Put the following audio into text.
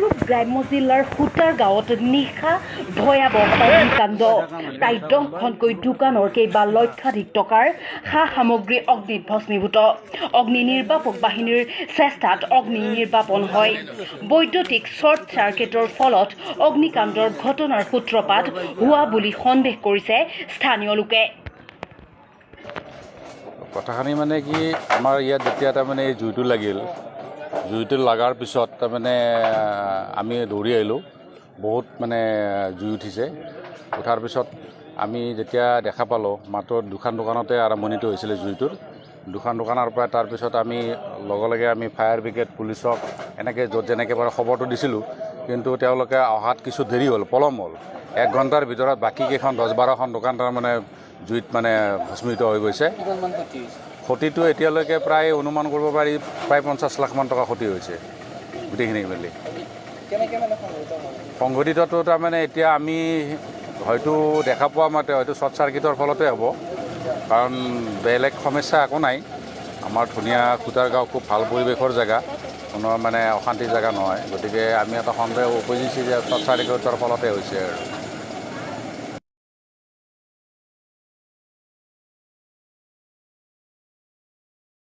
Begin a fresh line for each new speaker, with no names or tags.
কামৰূপ গ্ৰাম্য জিলাৰ সুতাৰ গাঁৱত নিশা ভয়াৱহ অগ্নিকাণ্ড প্ৰায় 10খনকৈ দোকানৰ কেইবা লক্ষাধিক টকাৰ সা সামগ্ৰী অগ্নিত ভস্মীভূত অগ্নি নিৰ্বাপক বাহিনীৰ চেষ্টাত অগ্নি নিৰ্বাপন হয় বৈদ্যুতিক শ্বৰ্ট চাৰ্কিটৰ ফলত অগ্নিকাণ্ডৰ ঘটনাৰ সূত্ৰপাত হোৱা বুলি সন্দেহ কৰিছে স্থানীয় লোকে
কথাখানি মানে কি আমাৰ ইয়াত যেতিয়া তাৰমানে এই জুইটো লাগিল জুইটো লগাৰ পিছত তাৰমানে আমি দৌৰি আহিলোঁ বহুত মানে জুই উঠিছে উঠাৰ পিছত আমি যেতিয়া দেখা পালোঁ মাত্ৰ দুখন দোকানতে আৰম্ভণিটো হৈছিলে জুইটোৰ দুখন দোকানৰ পৰা তাৰপিছত আমি লগে লগে আমি ফায়াৰ ব্ৰিগেড পুলিচক এনেকৈ য'ত যেনেকৈ পাৰে খবৰটো দিছিলোঁ কিন্তু তেওঁলোকে অহাত কিছু দেৰি হ'ল পলম হ'ল 1 ঘণ্টাৰ ভিতৰত বাকী কেইখন 10-12খন দোকান তাৰমানে জুইত মানে ভস্মীভূত হৈ গৈছে ক্ষতিটো এতিয়ালৈকে প্ৰায় অনুমান কৰিব পাৰি প্ৰায় 50 লাখ মান টকা ক্ষতি হৈছে গোটেইখিনি মিলি সংঘটিতটো তাৰমানে এতিয়া আমি হয়তো দেখা পোৱা মতে হয়তো শ্বৰ্ট চাৰ্কিটৰ ফলতে হ'ব কাৰণ বেলেগ সমস্যা একো নাই আমাৰ ধুনীয়া খুটাৰ গাঁও খুব ভাল পৰিৱেশৰ জেগা কোনো মানে অশান্তিৰ জেগা নহয় গতিকে আমি এটা সন্দেহ উপজিছে যে শ্বৰ্ট চাৰ্কিটৰ ফলতে হৈছে আৰু